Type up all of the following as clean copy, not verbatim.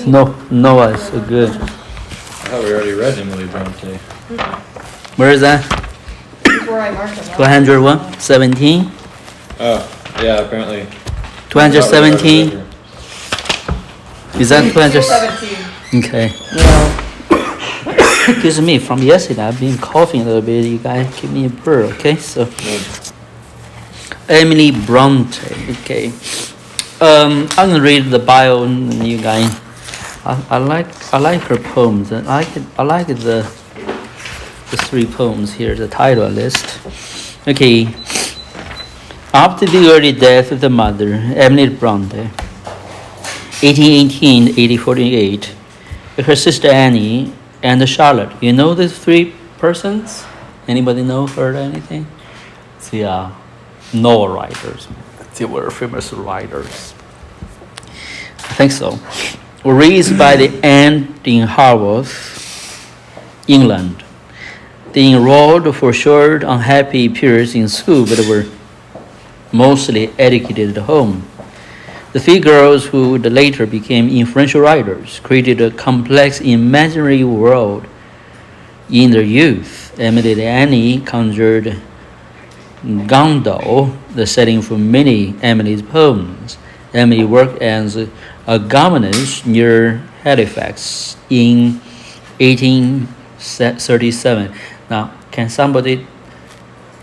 No, Noah is so good. I thought we already read Emily Bronte. Where is that? Before I marked them. 201? 17? Oh, yeah, apparently. 217? Is that 200? 17. Okay. Excuse me, from yesterday I've been coughing a little bit. You guys give me a break, okay? So, Emily Bronte, okay. I'm gonna read the bio, and you guys. I like her poems. And I like the three poems here. The title list. Okay. After the early death of the mother, Emily Bronte, 1818-1848, her sister Annie and Charlotte. You know these three persons? Anybody know her or anything? The novel writers. They were famous writers. I think so. Raised by the aunt in Haworth, England. They enrolled for short, unhappy periods in school, but were mostly educated at home. The three girls who later became influential writers created a complex imaginary world in their youth. Emily and Annie conjured Gondal, the setting for many Emily's poems. Emily worked as a governess near Halifax in 1837. Now, can somebody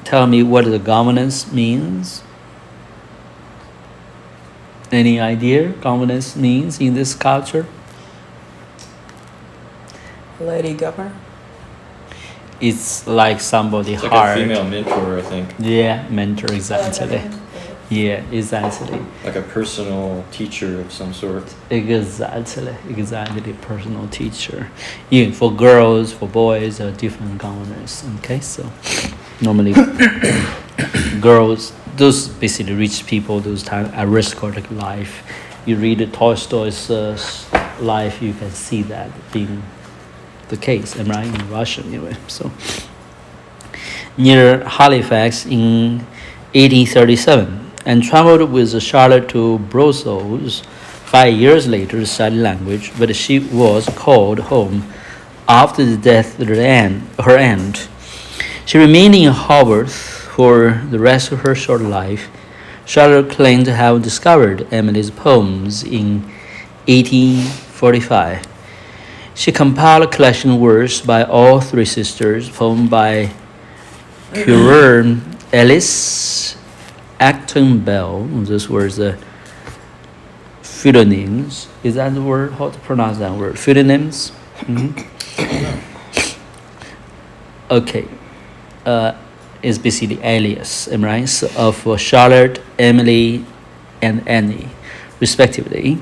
tell me what the governess means? Any idea governess means in this culture? Lady governor? It's like somebody It's like hard. a female mentor, I think. Yeah, mentor, exactly. Yeah, exactly. Like a personal teacher of some sort. Exactly, personal teacher. Yeah, for girls, for boys, different governors. Okay, so normally girls, those basically rich people, those time aristocratic life. You read Tolstoy's life, you can see that being the case. Am I right? In Russia, anyway. So near Halifax in 1837. And traveled with Charlotte to Brussels 5 years later to study language, but she was called home after the death of her aunt. She remained in Haworth for the rest of her short life. Charlotte claimed to have discovered Emily's poems in 1845. She compiled a collection of works by all three sisters, poems by Currer Ellis, Acton Bell. Those were the pseudonyms. Is that the word? How to pronounce that word? Pseudonyms? Okay. It's basically alias, am I right? So of Charlotte, Emily, and Annie, respectively.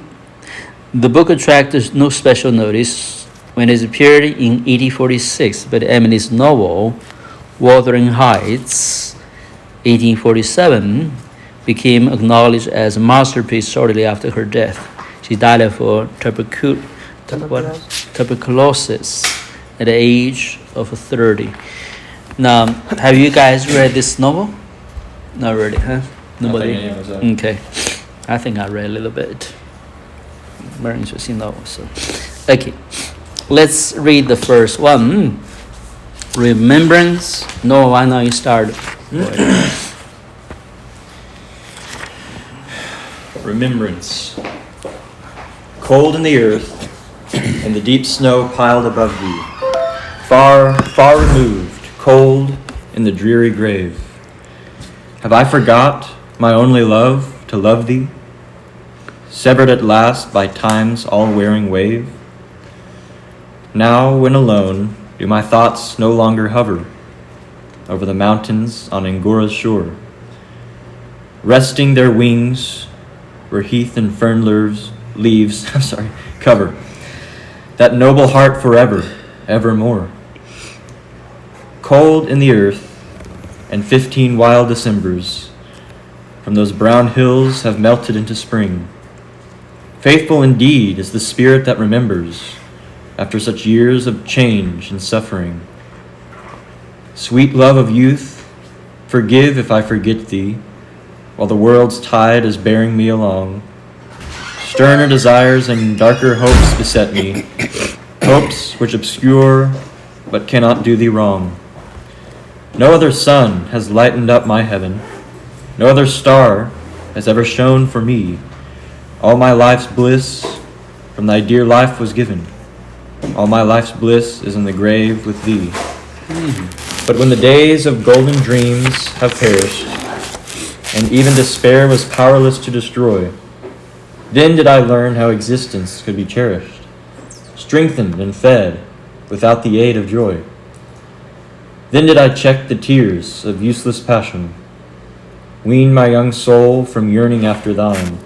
The book attracted no special notice when it appeared in 1846, but Emily's novel, Wuthering Heights, 1847, became acknowledged as a masterpiece shortly after her death. She died of tuberculosis at the age of 30. Now, have you guys read this novel? Not really, huh? Nobody? Okay. I think I read a little bit. Very interesting novel. So, okay. Let's read the first one. Remembrance. No, why not you start? Remembrance. Cold in the earth, and the deep snow piled above thee. Far, far removed, cold in the dreary grave. Have I forgot, my only love, to love thee? Severed at last by time's all-wearing wave? Now, when alone, do my thoughts no longer hover over the mountains on Angora's shore, resting their wings where heath and fern leaves cover that noble heart forever, evermore. Cold in the earth, and 15 wild Decembers from those brown hills have melted into spring. Faithful indeed is the spirit that remembers after such years of change and suffering. Sweet love of youth, forgive if I forget thee, while the world's tide is bearing me along. Sterner desires and darker hopes beset me, hopes which obscure but cannot do thee wrong. No other sun has lightened up my heaven, no other star has ever shone for me. All my life's bliss from thy dear life was given. All my life's bliss is in the grave with thee. But when the days of golden dreams have perished, and even despair was powerless to destroy, then did I learn how existence could be cherished, strengthened and fed without the aid of joy. Then did I check the tears of useless passion, wean my young soul from yearning after thine,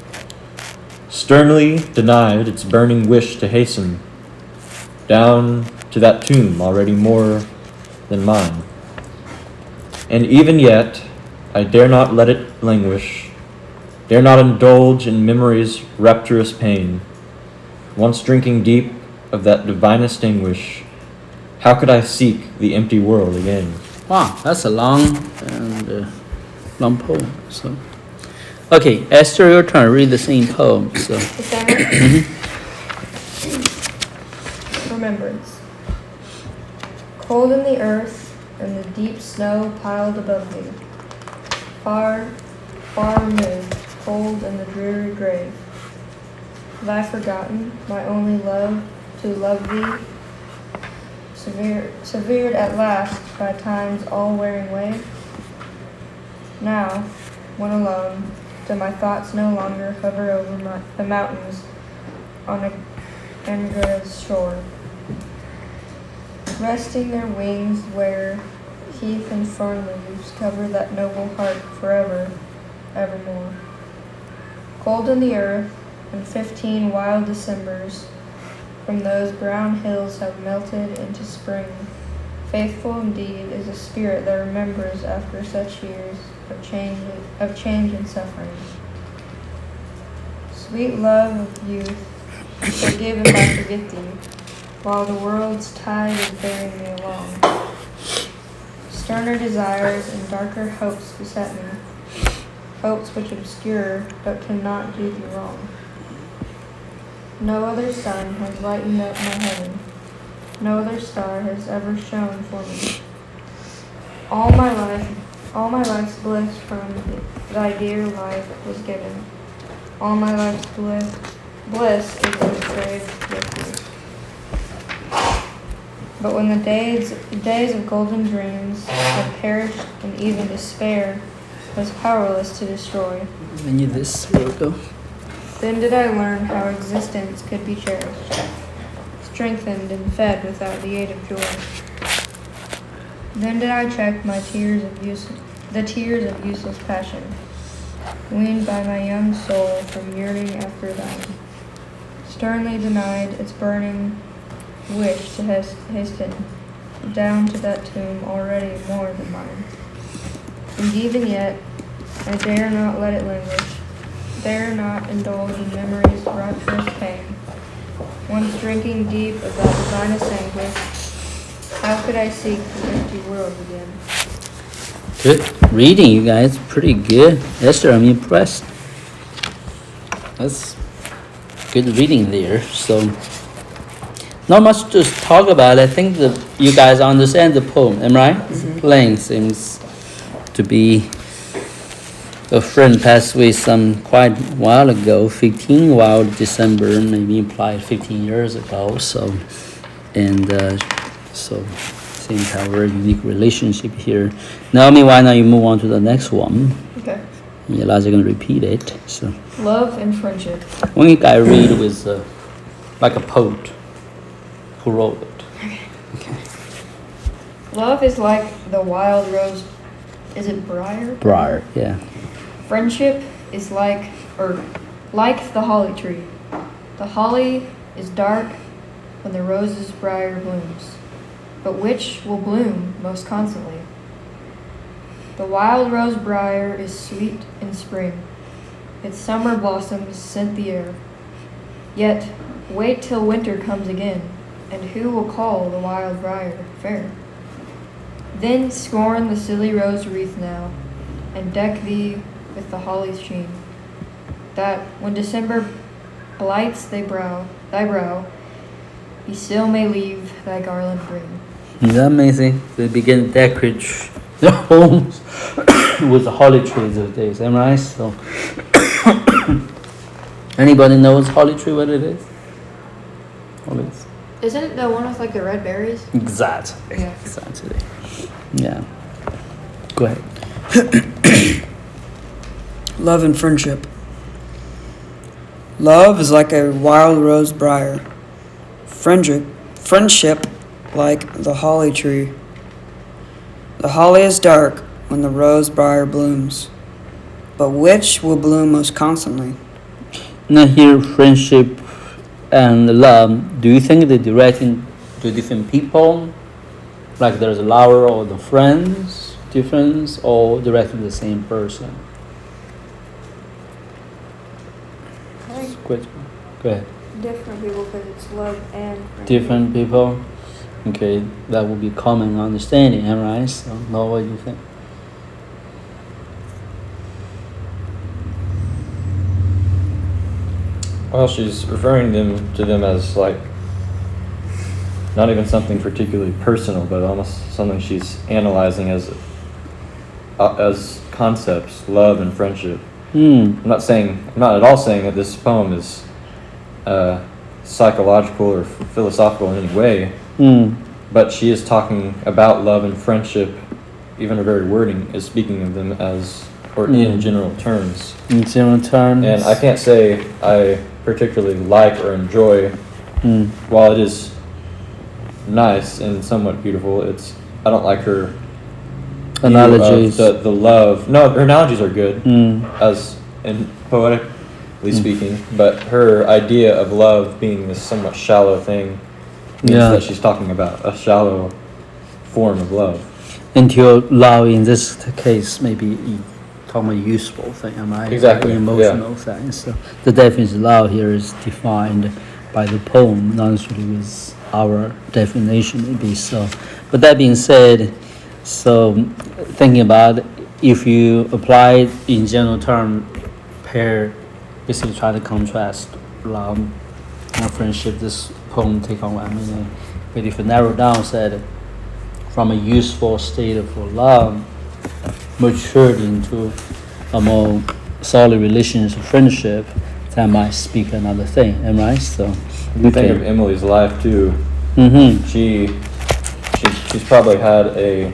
sternly denied its burning wish to hasten down to that tomb already more than mine. And even yet, I dare not let it languish, dare not indulge in memory's rapturous pain. Once drinking deep of that divinest anguish, how could I seek the empty world again? Wow, that's a long long poem. So, okay, Esther, your turn. Read the same poem. So, December. Remembrance. Cold in the earth and the deep snow piled above me. Far, far removed, cold in the dreary grave. Have I forgotten my only love to love thee? Severed at last by time's all-wearing wave? Now, when alone, do my thoughts no longer hover over the mountains on Angara's shore, resting their wings where heath and fern leaves cover that noble heart forever, evermore. Cold in the earth, and 15 wild Decembers from those brown hills have melted into spring. Faithful indeed is a spirit that remembers after such years of change and suffering. Sweet love of youth, forgive if I forget thee, while the world's tide is bearing me along. Sterner desires and darker hopes beset me, hopes which obscure but cannot do thee wrong. No other sun has lightened up my heaven, no other star has ever shone for me. All my life's bliss from thy dear life was given. All my life's bliss is in the grave with thee. But when the days of golden dreams had perished, and even despair was powerless to destroy, I need this logo. then did I learn how existence could be cherished, strengthened and fed without the aid of joy. Then did I check my the tears of useless passion, weaned by my young soul from yearning after thine, sternly denied its burning wish to hasten down to that tomb already more than mine. And even yet, I dare not let it languish, dare not indulge in memory's rapturous pain. Once drinking deep of that divinest anguish, how could I seek the empty world again? Good reading, you guys. Pretty good. Esther, I'm impressed. That's good reading there. So, not much to talk about. I think that you guys understand the poem, am I right? Plain seems to be a friend passed away some quite a while ago, 15 wild December, maybe implied 15 years ago. So, so seems to have a very unique relationship here. Naomi, why not you move on to the next one? Okay. Eliza going to repeat it. So, Love and friendship. one guy read with like a poet who wrote it. Okay. Love is like the wild rose. Is it briar? Briar, yeah. Friendship is like the holly tree. The holly is dark when the rose's briar blooms. But which will bloom most constantly? The wild rose briar is sweet in spring. Its summer blossoms scent the air. Yet wait till winter comes again, and who will call the wild briar fair? Then scorn the silly rose wreath now, and deck thee with the holly's sheen, that when December blights thy brow, he still may leave thy garland green. Isn't that amazing? They begin to decorate their homes with the holly trees those days, am I right? So, anybody knows holly tree, what it is? Hollies. Isn't it the one with like the red berries? Exactly. Yeah. Exactly. Yeah. Go ahead. Love and friendship. Love is like a wild rose briar. Friendship like the holly tree. The holly is dark when the rose briar blooms. But which will bloom most constantly? Now here, friendship and love, do you think they're directing to different people? Like there's a lover or the friends difference, or directing the same person? Good. Go ahead. Different people because it's love and friendship. Different people. Okay, that would be common understanding, am I right? So, know what you think? Well, she's referring to them as like not even something particularly personal, but almost something she's analyzing as concepts, love and friendship. I'm not at all saying that this poem is psychological or philosophical in any way, but she is talking about love and friendship. Even her very wording is speaking of them as, or in general terms. In general terms. And I can't say I particularly like or enjoy, while it is nice and somewhat beautiful, I don't like her Analogies. The love. No, her analogies are good, as in poetically speaking, but her idea of love being this somewhat shallow thing means that she's talking about a shallow form of love. Until love in this case maybe talking about useful thing, am I? Exactly, Emotional thing. So the definition of love here is defined by the poem, not necessarily with our definition maybe. So, but that being said, so thinking about if you apply it in general term, basically try to contrast love and friendship, this poem take on, but if you narrow down, said from a useful state for love, matured into a more solid relationship of friendship, that might speak another thing, am I right? So you think of Emily's life too. She's probably had a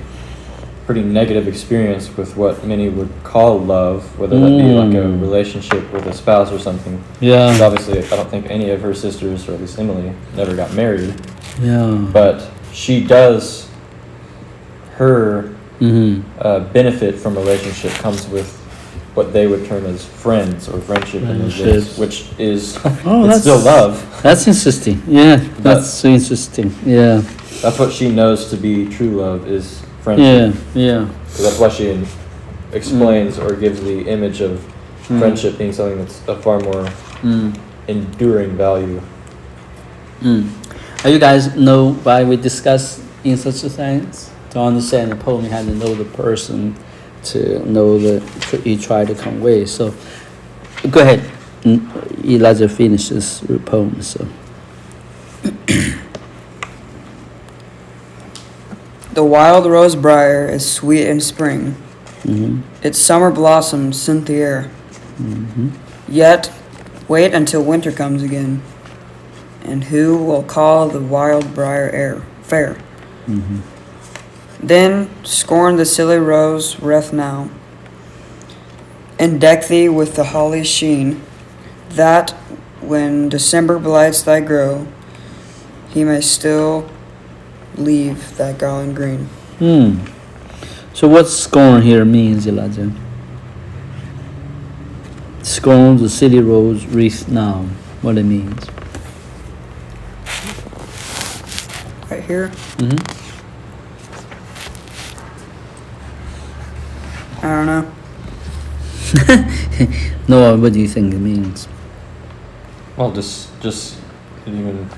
pretty negative experience with what many would call love, whether that be like a relationship with a spouse or something. Yeah. And obviously, I don't think any of her sisters, or at least Emily, never got married. Yeah. But she does, her benefit from relationship comes with what they would term as friends or friendship in those days, which is it's still love. That's interesting. Yeah, that's so interesting. Yeah. That's what she knows to be true love is friendship. Yeah. So that's why she explains or gives the image of friendship being something that's a far more enduring value. You guys know why we discuss in such a things? To understand the poem, you have to know the person, to know you try to convey. So, go ahead. Elijah finishes the poem. So. The wild rose briar is sweet in spring. Its summer blossoms scent the air. Yet, wait until winter comes again. And who will call the wild briar fair? Then scorn the silly rose wreath now, and deck thee with the holly's sheen, that when December blights thy grow, he may still leave that garland green. So what scorn here means, Elijah? Scorn the silly rose wreath now. What it means? Right here? I don't know. Noah, what do you think it means? Well, just even,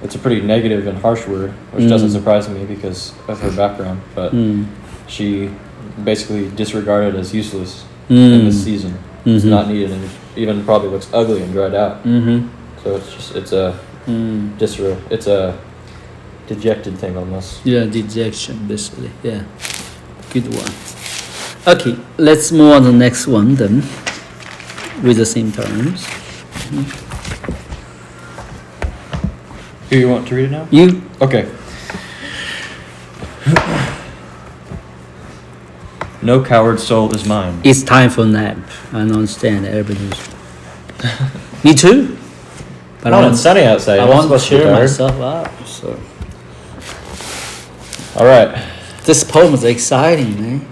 it's a pretty negative and harsh word, which doesn't surprise me because of her background, but she basically disregarded as useless in this season. It's Mhm. not needed, and even probably looks ugly and dried out. Mm-hmm. So it's a it's a dejected thing almost. Yeah, dejection, basically. Yeah, good one. Okay, let's move on to the next one then, with the same terms. Here, you want to read it now? You, Okay. No coward soul is mine. it's time for nap. I understand everybody's. Me too. But Come on, it's sunny outside. I You're not want to supposed be cheer tired. myself up. So All right. this poem is exciting, man.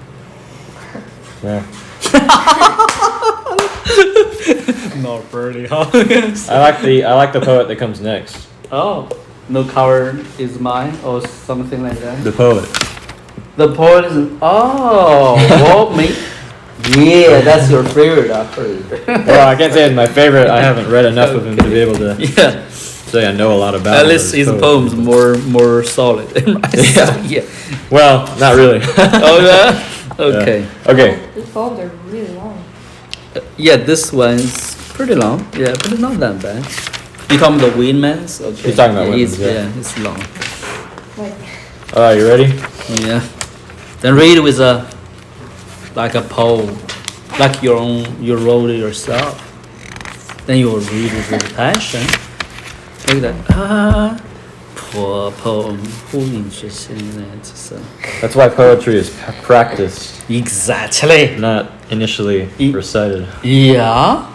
Yeah. Not really, huh? I like the poet that comes next. Oh, no coward is mine, or something like that. The poet. The poet is. Oh, well, me. Yeah, that's your favorite. I heard. Well, I can't say it's my favorite. I haven't read enough of him to be able to Yeah. say I know a lot about At him. least his poems more solid. Yeah. Well, not really. Oh yeah. Okay. Yeah. Okay. These poems are really long. Yeah, this one's pretty long. Yeah, but it's not that bad. You talking about the Windmans? Okay. He's talking about it's, Windmans, yeah. Yeah, it's long. Like, All right, you ready? Yeah. Then read it with a poem, like you wrote it yourself. Then you will read it with passion. Like that. Ah, poor poem. Who interested in that? So. That's why poetry is practiced, Exactly. not initially recited. Yeah.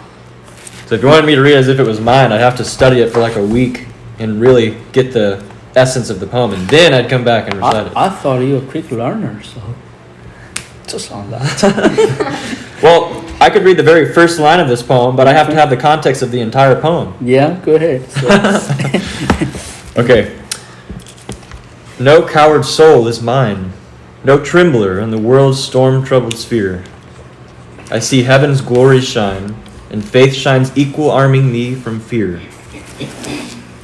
So if you wanted me to read it as if it was mine, I'd have to study it for like a week and really get the essence of the poem, and then I'd come back and recite it. I thought you were a quick learner, so just on that. Well, I could read the very first line of this poem, but I have to have the context of the entire poem. Yeah, go ahead. So, Okay. No coward soul is mine, no trembler in the world's storm-troubled sphere. I see heaven's glories shine, and faith shines equal, arming me from fear.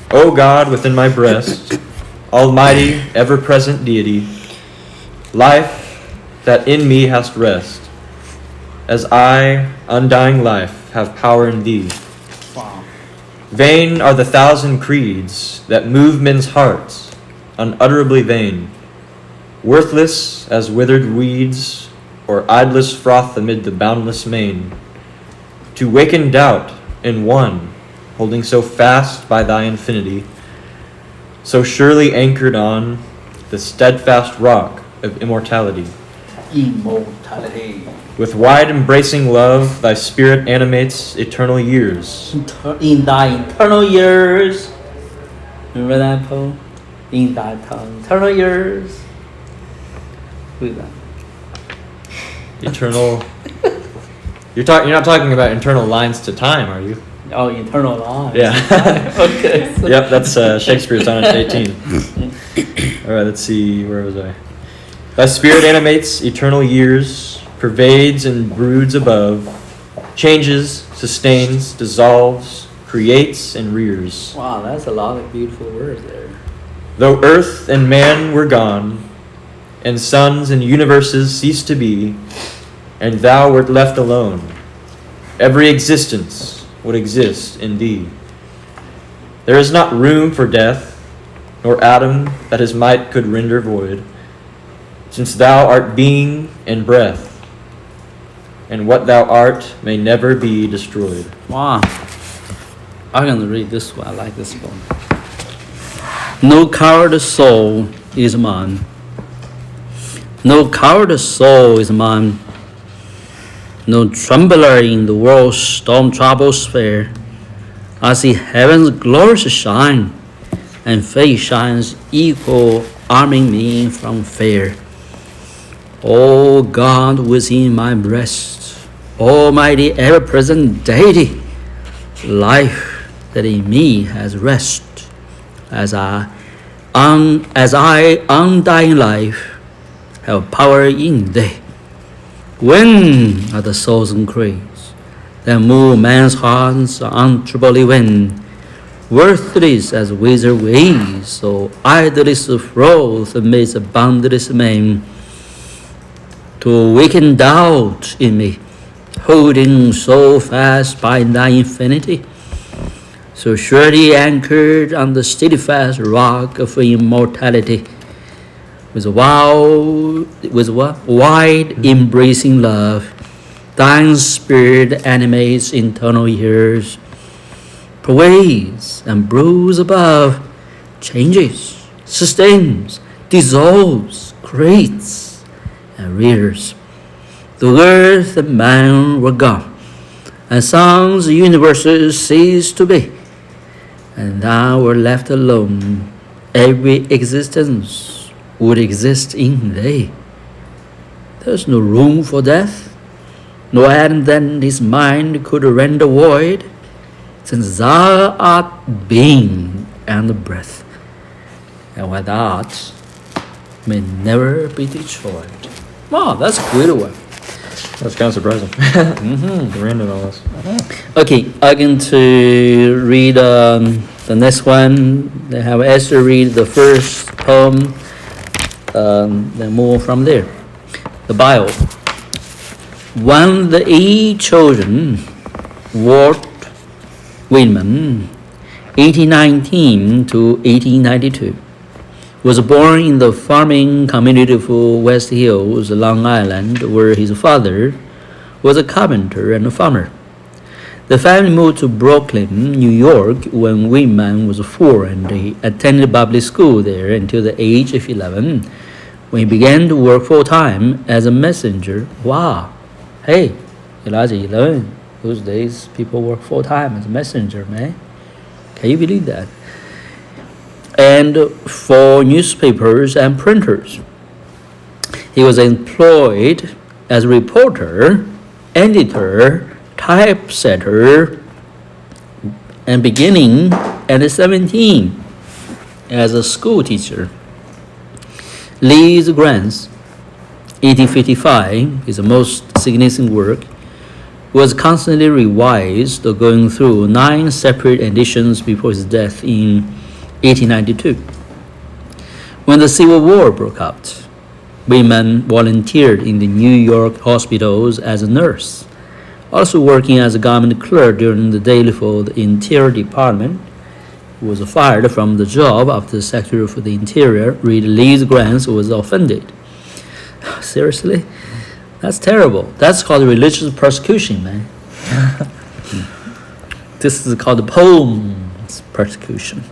O God within my breast, almighty, ever-present deity, life that in me hast rest, as I, undying life, have power in thee. wow. Vain are the thousand creeds that move men's hearts, unutterably vain, worthless as withered weeds, or idless froth amid the boundless main. To waken doubt in one, holding so fast by thy infinity, so surely anchored on the steadfast rock of immortality. Immortality. With wide embracing love, thy spirit animates eternal years. In thy eternal years. Remember that poem? In thy eternal years. Who's that? Eternal. You're not talking about internal lines to time, are you? Oh, eternal life. Yeah. Okay. So Yep, that's Shakespeare's Sonnet 18. All right, let's see, where was I? Thy spirit animates eternal years, pervades and broods above, changes, sustains, dissolves, creates and rears. Wow, that's a lot of beautiful words there. Though earth and man were gone, and suns and universes ceased to be, and thou wert left alone, every existence would exist in thee. There is not room for death, nor atom that his might could render void, since thou art being and breath, and what thou art may never be destroyed. Wow. I'm gonna read this one. I like this one. No coward soul is mine. No coward soul is mine. No trembler in the world's storm-troubled sphere. I see heaven's glories shine, and faith shines equal, arming me from fear. O God within my breast, almighty ever-present deity, life that in me has rest, as I undying life have power in thee. When are the soul's increase that move man's hearts untroubledly when, worthless as withered weeds, so idless froth amidst the boundless main, to awaken doubt in me, holding so fast by thy infinity, so surely anchored on the steadfast rock of immortality, with wide embracing love, thine spirit animates eternal years, pervades and brews above, changes, sustains, dissolves, creates, and rears. The earth and man were gone, and songs, universes ceased to be, and thou were left alone. Every existence would exist in thee. There's no room for death, no end then his mind could render void, since thou art being and breath, and without may never be destroyed. Wow, that's a good one. That's kind of surprising. The random all this. Okay, I'm going to read the next one. Then have Esther read the first poem. Then move from there. The Bible. When the 8 children, Walt Whitman, 1819 to 1892, was born in the farming community of West Hills, Long Island, where his father was a carpenter and a farmer. The family moved to Brooklyn, New York, when Whitman was 4, and he attended public school there until the age of 11, when he began to work full-time as a messenger. Wow. Hey, Elijah, 11. Those days, people work full-time as a messenger, man. Can you believe that? And for newspapers and printers. He was employed as a reporter, editor, typesetter, and beginning at 17 as a school teacher. Lee's Grants, 1855, is the most significant work, was constantly revised, going through 9 separate editions before his death in 1892. When the Civil War broke out, Whitman volunteered in the New York hospitals as a nurse, also working as a government clerk during the daily for the Interior Department. He was fired from the job after the Secretary for the Interior, Reed Lee's Grants, was offended. Seriously? That's terrible. That's called religious persecution, man. This is called poems persecution,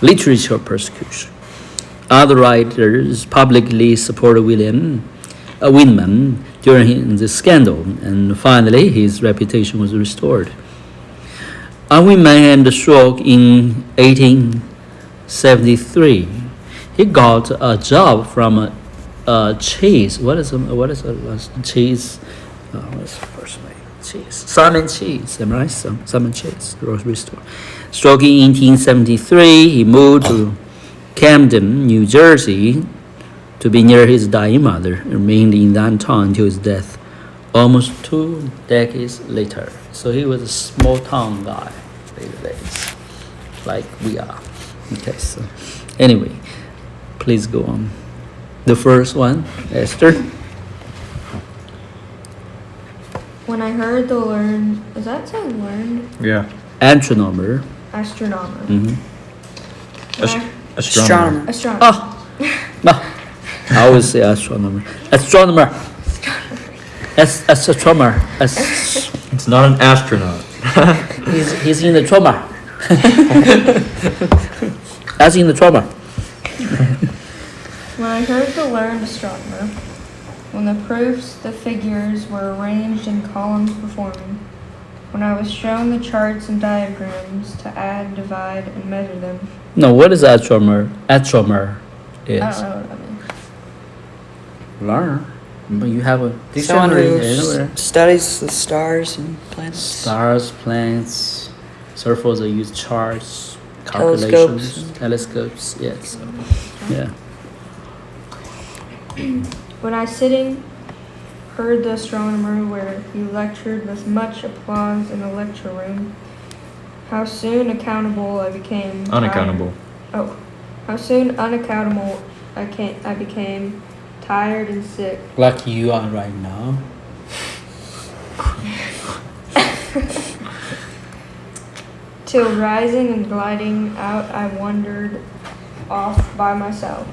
literature persecution. Other writers publicly supported Whitman during the scandal, and finally his reputation was restored. Whitman had a stroke in 1873. He got a job from a cheese. What is a cheese? What's the first name? Cheese. Simon Cheese. Am I right? Simon Cheese, grocery store. Stroke in 1873. He moved to Camden, New Jersey, to be near his dying mother, and remained in that town until his death, almost 2 decades later. So he was a small town guy, days, like we are. Okay, so anyway, please go on. The first one, Esther. When I heard the learned, is that saying learned? Yeah. Astronomer. Astronomer. Mm-hmm. When I- Astronomer. Astronomer. Oh, no. I always say astronomer. Astronomer. Astronomer. It's not an astronaut. He's in the trauma. As in the trauma. When I heard the learned astronomer, when the proofs, the figures were arranged in columns before me, when I was shown the charts and diagrams to add, divide, and measure them. No, what is astronomer? Astronomer is. I don't know what that means. Learn. But you have a Someone dictionary who anywhere. studies the stars and planets. Stars, planets, surfers that use charts, Telescopes. calculations, telescopes. Yes. So, yeah. When I sitting heard the astronomer where he lectured with much applause in the lecture room, how soon accountable I became. Unaccountable. How soon unaccountable I became tired and sick. Like you are right now. Till rising and gliding out I wandered off by myself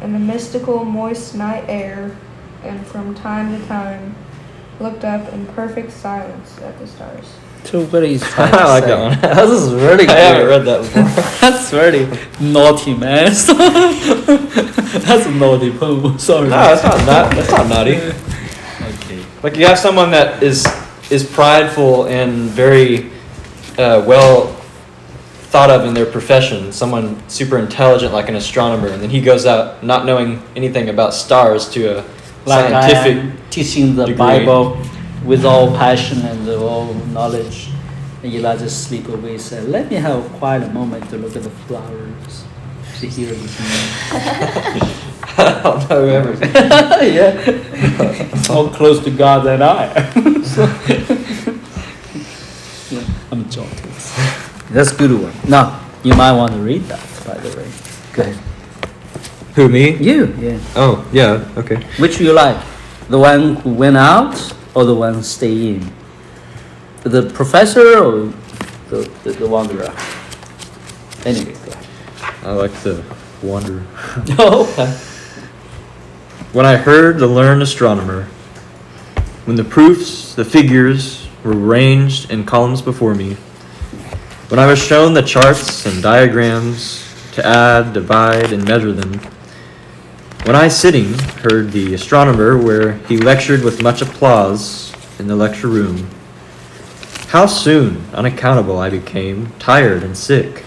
in the mystical moist night air, and from time to time looked up in perfect silence at the stars. So what he's trying to I like say. that one. This is really good. I haven't read that before. That's really naughty, man. That's a naughty poem. Sorry. No, that's not naughty. Okay. Like you have someone that is prideful and very well thought of in their profession, someone super intelligent like an astronomer, and then he goes out not knowing anything about stars to a Like I scientific am teaching the degree. Bible with all passion and all knowledge, and Eli just sleep away. Said, "Let me have a quiet moment to look at the flowers, to hear the music." I don't know whoever. Yeah, more close to God than I am. So, yeah, I'm joking. That's a good one. Now, you might want to read that, by the way. Go ahead. Who, me? You, yeah. Oh, yeah, okay. Which you like? The one who went out or the one who stay in? The professor or the wanderer? Anyway, go ahead. I like the wanderer. Oh, okay. When I heard the learned astronomer, when the proofs, the figures were ranged in columns before me, when I was shown the charts and diagrams to add, divide, and measure them, when I sitting heard the astronomer where he lectured with much applause in the lecture room, how soon, unaccountable, I became tired and sick,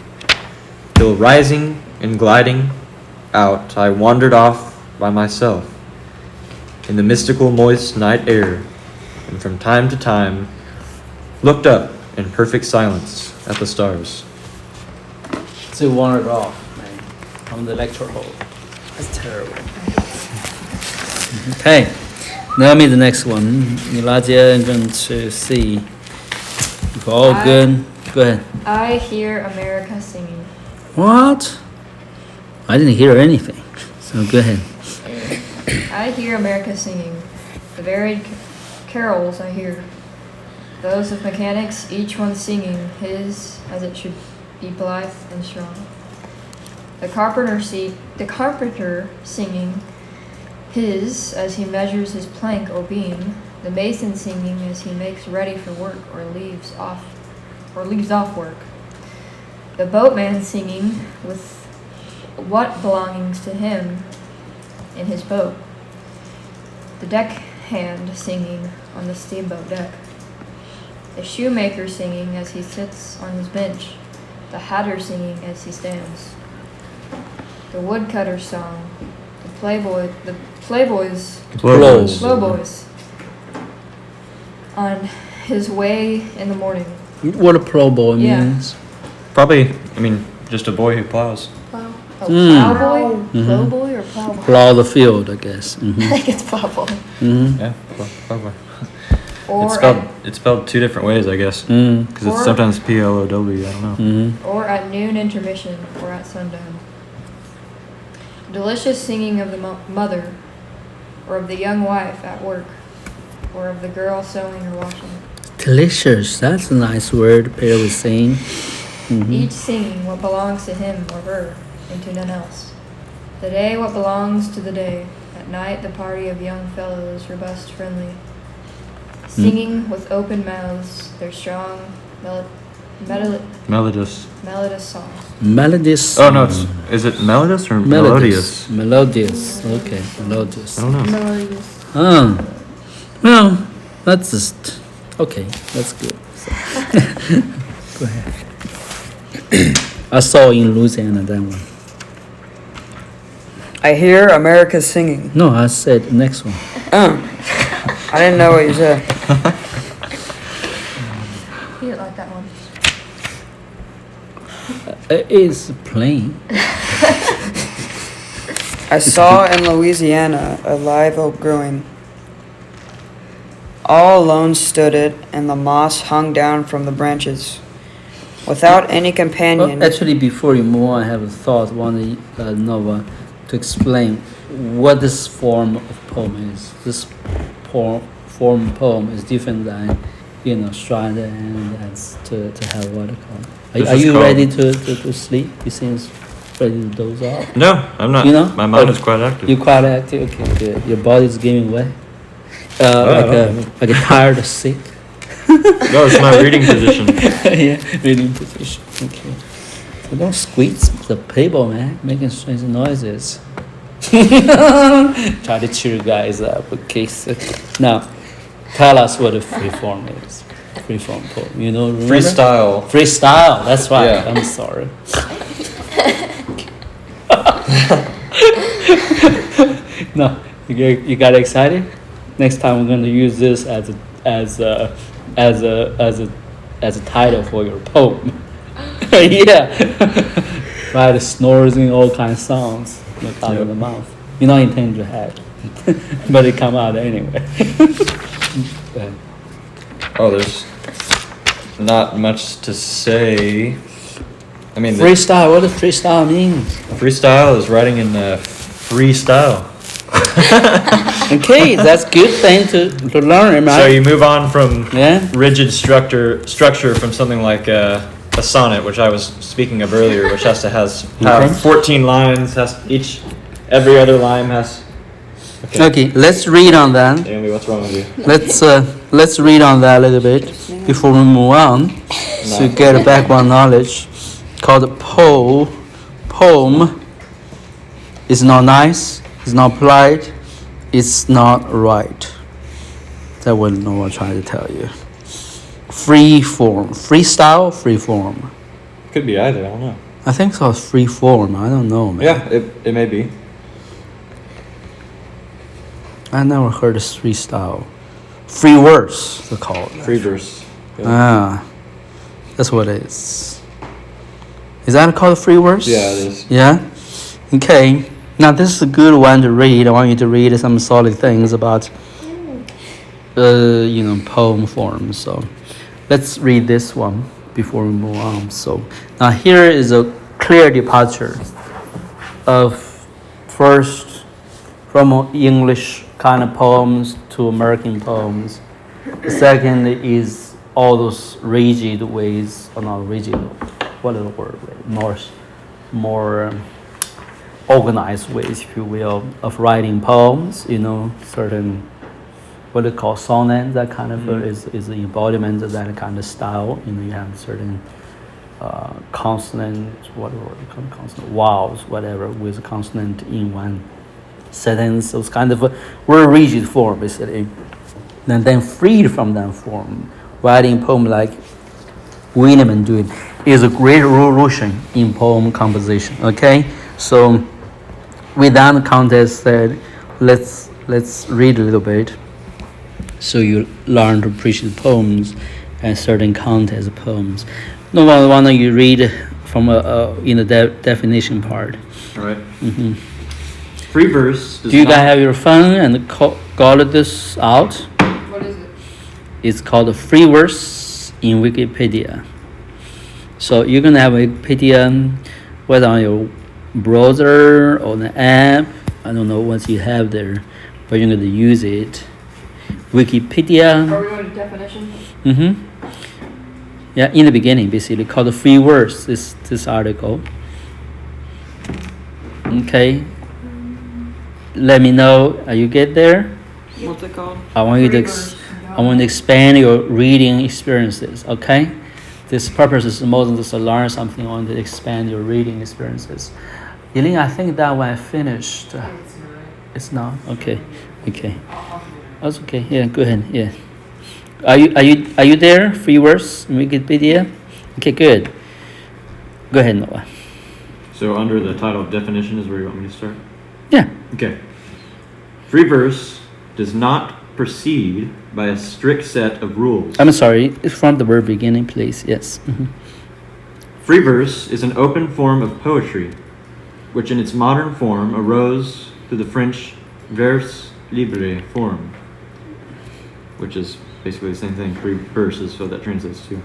till rising and gliding out, I wandered off by myself in the mystical moist night air, and from time to time looked up in perfect silence at the stars. So you wandered off, man, from the lecture hall. That's terrible. Okay, now me the next one. 你拉接 I'm going to see. If all good, go ahead. I hear America singing. What? I didn't hear anything. So go ahead. I hear America singing. The varied carols I hear. Those of mechanics, each one singing his as it should be blithe and strong. The carpenter singing his as he measures his plank or beam. The mason singing as he makes ready for work or leaves off work. The boatman singing with what belongings to him in his boat. The deckhand singing on the steamboat deck. The shoemaker singing as he sits on his bench. The hatter singing as he stands. The woodcutter's song. The plowboys on his way in the morning. What a plowboy Yeah. means. Probably, just a boy who plows. Oh, Mm. plowboy? Mhm. Plowboy or plowboy? Plow the field, I guess. I think it's plowboy. Yeah, plowboy. Or It's spelled two different ways, I guess. Mm. Because Or- it's sometimes PLOW, I don't know. or at noon intermission, or at sundown. Delicious singing of the mother, or of the young wife at work, or of the girl sewing or washing. Delicious. That's a nice word. Pair with saying. Each singing what belongs to him or her, and to none else. The day what belongs to the day. At night the party of young fellows, robust, friendly, singing with open mouths their strong, Melodious. melodious songs. Melodious. Oh, no, is it melodious or melodious? Melodious. Okay, melodious. I don't know. Melodious. Oh, well, that's just okay. That's good. So, go ahead. I saw in Louisiana that one. I hear America singing. No, I said next one. Oh, I didn't know what you said. You didn't like that one. It's plain. I saw in Louisiana a live oak growing. All alone stood it, and the moss hung down from the branches, without any companion. Well, actually, before you move on, I have a thought. Want to know to explain what this form of poem is. This form poem is different than strand and that's to have what it called. This Are is you called- ready to sleep? You seem ready to doze off. No, I'm not. You know? My mind Oh, is quite active. You're quite active. Okay, good. Your body's giving way. Like a tired sick. No, it's my reading position. Yeah, reading position. Okay. So don't squeeze the table, man. Making strange noises. Try to cheer you guys up. Okay. So now, tell us what a freeform is. Freeform poem. You know, remember? Freestyle. Freestyle. That's right. Yeah. I'm sorry. No, you got excited. Next time we're going to use this as a title for your poem. Yeah, right. Snoring all kinds of sounds like out of the mouth. You don't intend to have, but it come out anyway. Oh, there's not much to say. I mean, Freestyle. What does freestyle mean? freestyle is writing in freestyle. Okay, that's good thing to learn, right? So you move on from Yeah. rigid structure from something like a sonnet, which I was speaking of earlier, which has to Okay. have 14 lines. Every other line has. Okay, let's read on that. Naomi, what's wrong with you? Let's read on that a little bit before we move on to get a background knowledge. Called poem is not nice, it's not polite, it's not right. That would know what I'm trying to tell you. Free form, freestyle, free form. Could be either. I don't know. I think so. Free form. I don't know, man. Yeah, it may be. I never heard of freestyle. Free verse, they call it. Free verse. Yeah. Ah, that's what it is. Is that called free verse? Yeah, it is. Yeah? Okay. Now, this is a good one to read. I want you to read some solid things about, poem form. So, let's read this one before we move on. So, now here is a clear departure of first from English kind of poems to American poems. The second is all those rigid ways, or not rigid, what is the word? More organized ways, if you will, of writing poems. Certain what they call sonnet. That kind of is the embodiment of that kind of style. You have certain consonant, consonant vowels, whatever, with a consonant in one sentence. Those kind of very rigid form, basically. And then freed from that form, writing poem like William doing is a great revolution in poem composition. Okay, so with that context said, let's read a little bit, so you learn to appreciate poems and certain context of poems. No, why don't you read from in the definition part? All right. Mm-hmm. Free verse. Do you guys have your phone and got this out? What is it? It's called free verse in Wikipedia. So you're gonna have Wikipedia, whether on your browser or the app. I don't know what you have there, but you're gonna use it. Wikipedia. Are we going to definition? Mm-hmm. Yeah, in the beginning, basically called free verse. This article. Okay. Let me know. You get there? What's it called? I want you to expand your reading experiences. Okay. This purpose is more than just to learn something. I want to expand your reading experiences. Yelin, I think that one I finished. It's not. Okay. That's okay. Yeah. Go ahead. Yeah. Are you there? Free verse in Wikipedia. Okay. Good. Go ahead, Noah. So under the title of definition is where you want me to start? Yeah. Okay. Free verse does not proceed by a strict set of rules. I'm sorry. From the very beginning, please. Yes. Mm-hmm. Free verse is an open form of poetry, which in its modern form arose through the French vers libre form, which is basically the same thing. Free verse is what that translates to.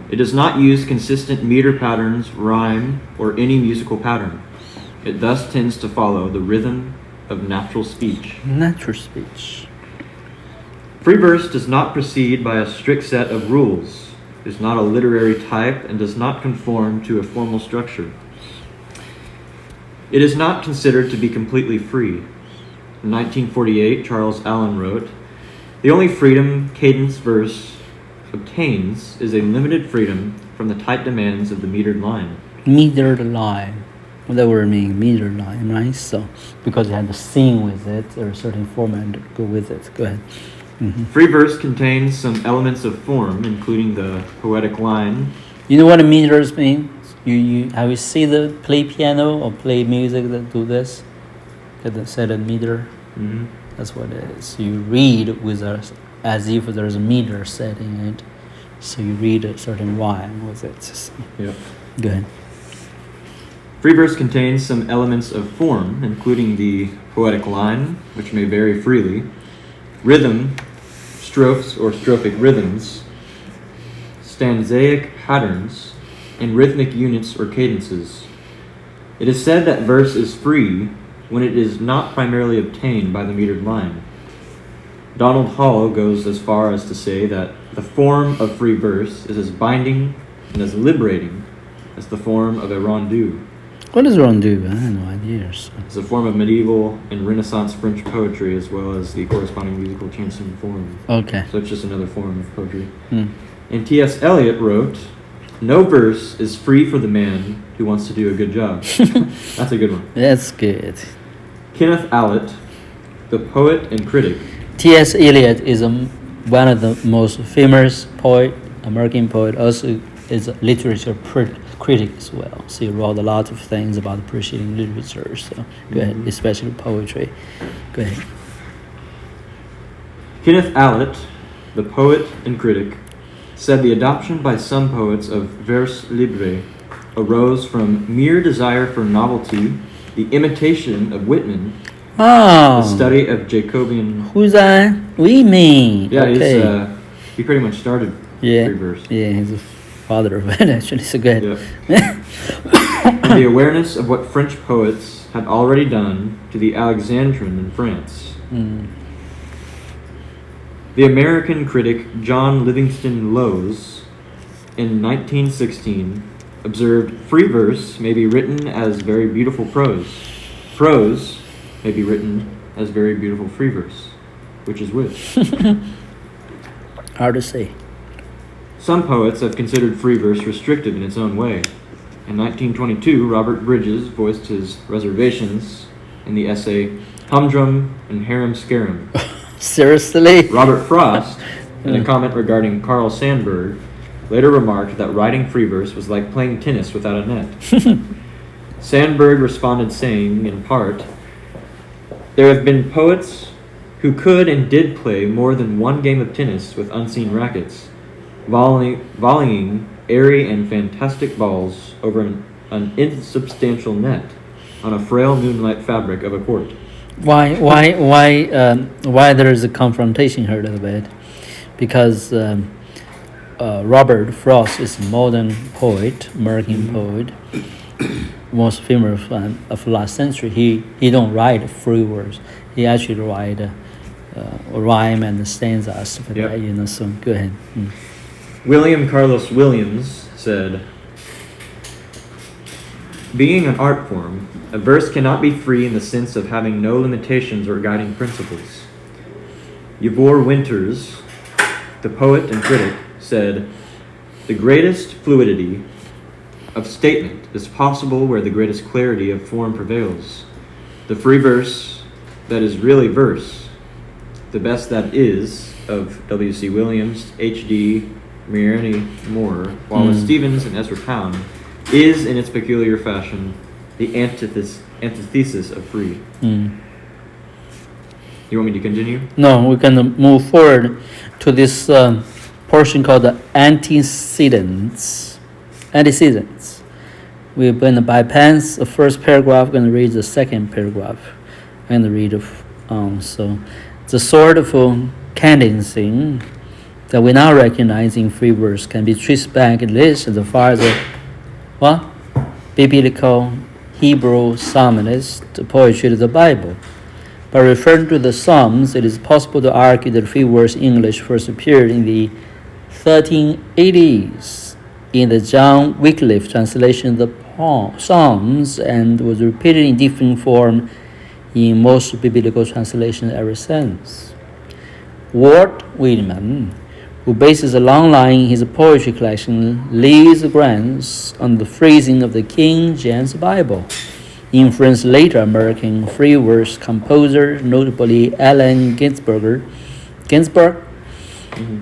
It does not use consistent meter patterns, rhyme, or any musical pattern. It thus tends to follow the rhythm of natural speech. Natural speech. Free verse does not proceed by a strict set of rules, is not a literary type, and does not conform to a formal structure. It is not considered to be completely free. In 1948, Charles Allen wrote, "The only freedom cadence verse obtains is a limited freedom from the tight demands of the metered line." Metered line. What that word mean? Metered line, right? So, because you had to sing with it, or a certain format to go with it. Go ahead. Free verse contains some elements of form, including the poetic line. You know what a meters mean? You have you seen the play piano or play music that do this? Get the set a meter. Mhm. That's what it is. You read with as if there's a meter set in it. So you read a certain rhyme with it. So, Yep. go ahead. Free verse contains some elements of form, including the poetic line, which may vary freely, rhythm, strophes or strophic rhythms, stanzaic patterns, and rhythmic units or cadences. It is said that verse is free when it is not primarily obtained by the metered line. Donald Hall goes as far as to say that the form of free verse is as binding and as liberating as the form of a rondeau. What does rondeau? I have no idea. So. It's a form of medieval and Renaissance French poetry as well as the corresponding musical chanson form. Okay. So it's just another form of poetry. Hmm. And T.S. Eliot wrote, "No verse is free for the man who wants to do a good job." That's a good one. That's good. Kenneth Allett, the poet and critic. T.S. Eliot is one of the most famous poet, American poet. Also, is a literature critic as well. So he wrote a lot of things about appreciating literature. So go ahead, especially poetry. Go ahead. Kenneth Allett, the poet and critic, said the adoption by some poets of vers libre arose from mere desire for novelty, the imitation of Whitman, Oh, the study of Jacobean. who's that? We mean. Yeah, Okay. he pretty much started Yeah. free verse. Yeah, he's a father of it actually. So go ahead. Yeah. And the awareness of what French poets had already done to the Alexandrine in France. Mm. The American critic John Livingston Lowes, in 1916, observed free verse may be written as very beautiful prose. Prose may be written as very beautiful free verse. Which is which? Hard to say. Some poets have considered free verse restrictive in its own way. In 1922, Robert Bridges voiced his reservations in the essay Humdrum and Harum Scarum. Seriously? Robert Frost, in a comment regarding Carl Sandburg, later remarked that writing free verse was like playing tennis without a net. Sandburg responded saying, in part, "There have been poets who could and did play more than one game of tennis with unseen rackets, volleying airy and fantastic balls over an insubstantial net on a frail moonlight fabric of a court." Why there is a confrontation here a little bit? Because Robert Frost is a modern poet, American poet, most famous of last century. He don't write free verse. He actually write rhyme and stanzas stuff like Yep. that. You know. So go ahead. Mm. William Carlos Williams said, "Being an art form, a verse cannot be free in the sense of having no limitations or guiding principles." Yvonne Winters, the poet and critic, said, "The greatest fluidity of statement is possible where the greatest clarity of form prevails. The free verse that is really verse, the best that is, of W.C. Williams, H.D. Mariani Moore, Wallace Stevens, and Ezra Pound, is in its peculiar fashion the antithesis of free." Mm. You want me to continue? No, we're gonna move forward to this portion called the antecedents. Antecedents. We're going to bypass the first paragraph. We're going to read the second paragraph. I'm going to read so the sort of cadencing that we now recognize in free verse can be traced back at least as far as the biblical Hebrew psalmist, the poetry of the Bible. By referring to the Psalms, it is possible to argue that free verse English first appeared in the 1380s in the John Wycliffe translation of the Psalms and was repeated in different form in most biblical translations ever since. Walt Whitman, who bases a long line in his poetry collection, lays the grounds on the phrasing of the King James Bible, influenced later American free verse composers, notably Allen Ginsberg.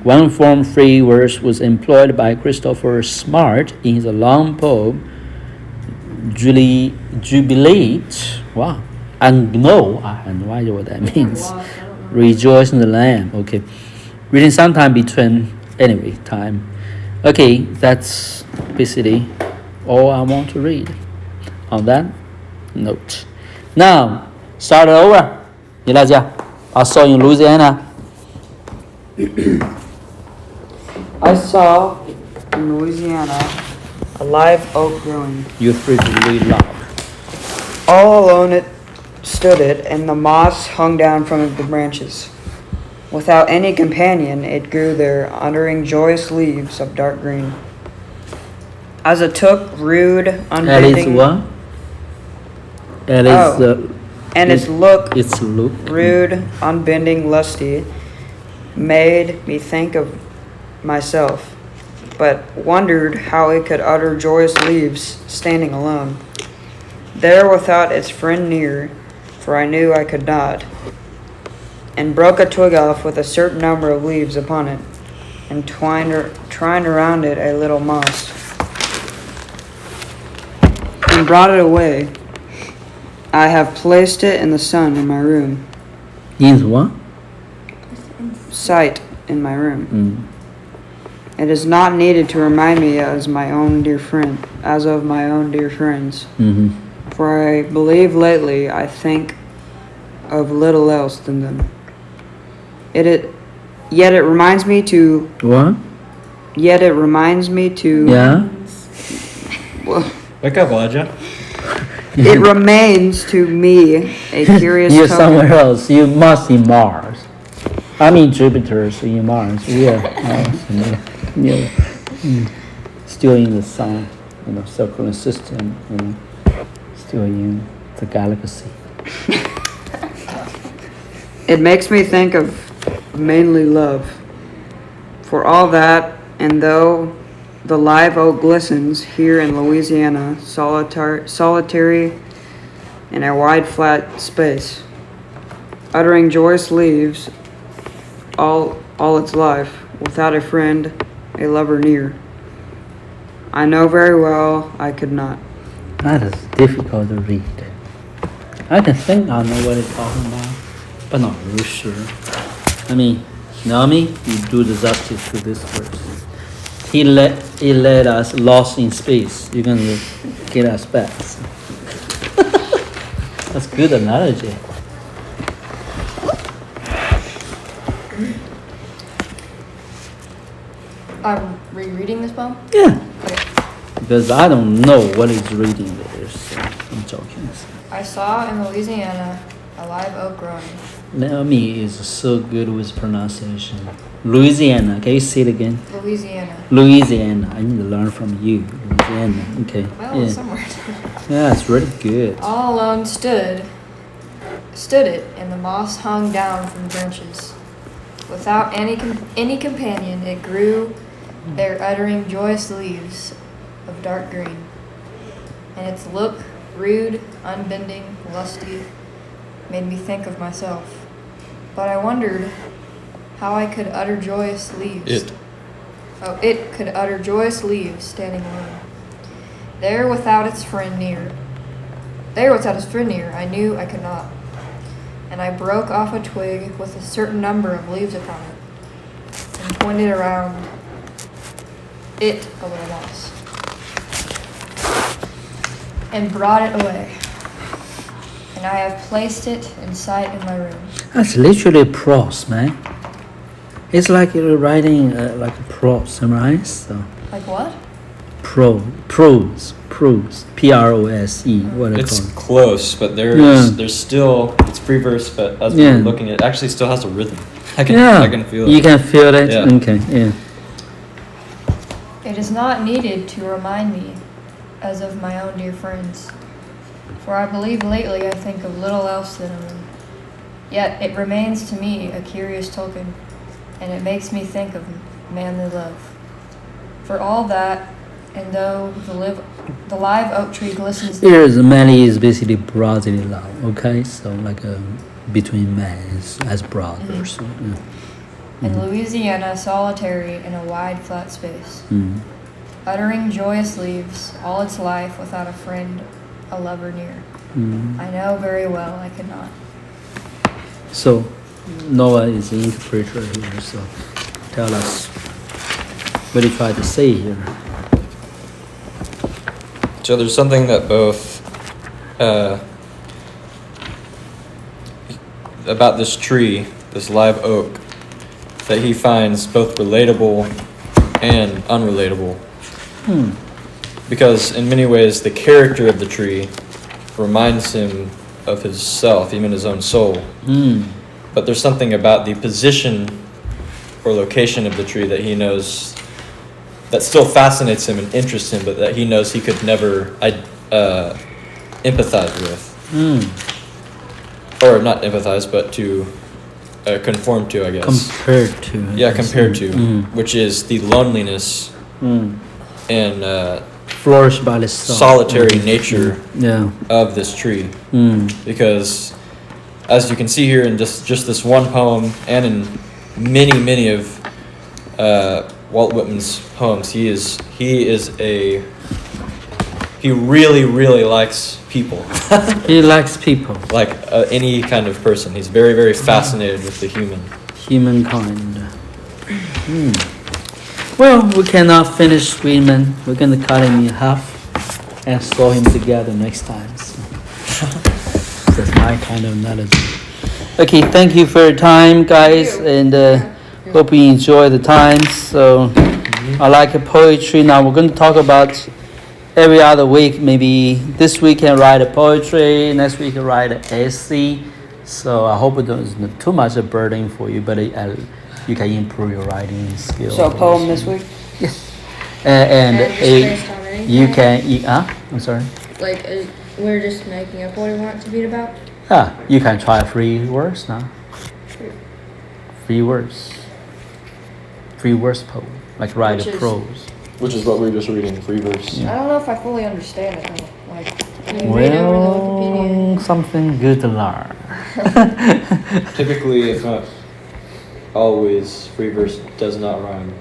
One form free verse was employed by Christopher Smart in his long poem Jubilate. Wow. And no, I have no idea what that means. Rejoice in the Lamb. Okay. Reading sometime between, anyway, time. Okay, that's basically all I want to read on that note. Now, start it over. 你来讲. I saw in Louisiana. I saw in Louisiana a live oak growing. You three really loud. All alone it stood it, and the moss hung down from the branches. Without any companion, it grew there, uttering joyous leaves of dark green. As it took rude, unbending... what? And its look, Its look. rude, unbending, lusty, made me think of myself, but wondered how it could utter joyous leaves standing alone. There without its friend near, for I knew I could not, and broke a twig off with a certain number of leaves upon it, and twined around it a little moss, and brought it away. I have placed it in the sun in my room. Means what? Sight in my room. It is not needed to remind me as of my own dear friends. Mm-hmm. For I believe lately I think of little else than them. Yet it reminds me to. What? Yet it reminds me to. Yeah? Well, Wake up, Elijah. it remains to me a curious. You're token. somewhere else. You must be Mars. I mean Jupiter, so you're Mars. We are Mars. Still in the sun, circular system, still in the galaxy. It makes me think of mainly love. For all that, and though the live oak glistens here in Louisiana, solitary in a wide flat space, uttering joyous leaves all its life, without a friend, a lover near, I know very well I could not. That is difficult to read. I can think I know what it's talking about, but not really sure. I mean, Naomi, you do the justice to this verse. He let us lost in space. You're gonna get us back. That's good analogy. I'm rereading this poem? Yeah. Okay. Because I don't know what he's reading there, so I'm joking. I saw in Louisiana a live oak growing. Naomi is so good with pronunciation. Louisiana, can you say it again? Louisiana. Louisiana, I need to learn from you. Louisiana, okay. Well, Yeah, somewhere. yeah, it's really good. All alone stood it, and the moss hung down from the branches. Without any companion, it grew there, uttering joyous leaves of dark green. And its look, rude, unbending, lusty, made me think of myself. But I wondered how I could utter joyous leaves. It could utter joyous leaves standing alone. There without its friend near, I knew I could not. And I broke off a twig with a certain number of leaves upon it, and pointed around it a little moss, and brought it away. And I have placed it in sight in my room. That's literally prose, man. It's like you're writing like a prose, right? So, Like what? prose, P-R-O-S-E, what it It's called. close, but Yeah. there's still, it's free verse, but as Yeah. we're looking, it actually still has a rhythm. I can feel it. You can feel it. Yeah. Okay. Yeah. It is not needed to remind me, as of my own dear friends. For I believe lately I think of little else than of them. Yet it remains to me a curious token, and it makes me think of manly love. For all that, and though the live oak tree glistens Here is manly is basically brotherly love. Okay, so like between men as brothers. Yeah. in Louisiana solitary in a wide flat space, Mm. uttering joyous leaves all its life without a friend, a lover near. Mm. I know very well I could not. So Noah is the interpreter here. So tell us what you try to say here. So there's something that both about this tree, this live oak, that he finds both relatable and unrelatable. Because in many ways, the character of the tree reminds him of himself, even his own soul. Mm. But there's something about the position or location of the tree that he knows that still fascinates him and interests him, but that he knows he could never empathize with. Mm. Or not empathize, but to conform to, I guess. Compared to. Yeah, compared to, Mm. which is the loneliness Mm. and Flourish by the sun. solitary nature Yeah. of this tree. Mm. Because, as you can see here in just this one poem, and in many of Walt Whitman's poems, he really likes people. He likes people, Like any kind of person. He's very fascinated with the humankind. Mm. Well, we cannot finish Whitman. We're gonna cut him in half and sew him together next time. So. That's my kind of analogy. Okay, thank you for your time, guys, and hope you enjoy the time. So, I like poetry. Now we're going to talk about every other week. Maybe this week can write a poetry, next week can write an essay. So I hope it isn't too much a burden for you, but you can improve your writing skills. So a poem this week? Yes. And just based on anything? I'm sorry. Like, we're just making up what we want it to be about? Yeah, you can try 3 words now. 3 words. 3 words poem, like write Which a is- prose. Which is what we were just reading, free verse. I don't know if I fully understand it, though. Like, I mean, read over the Wikipedia. Something good to learn. Typically, if not always, free verse does not rhyme.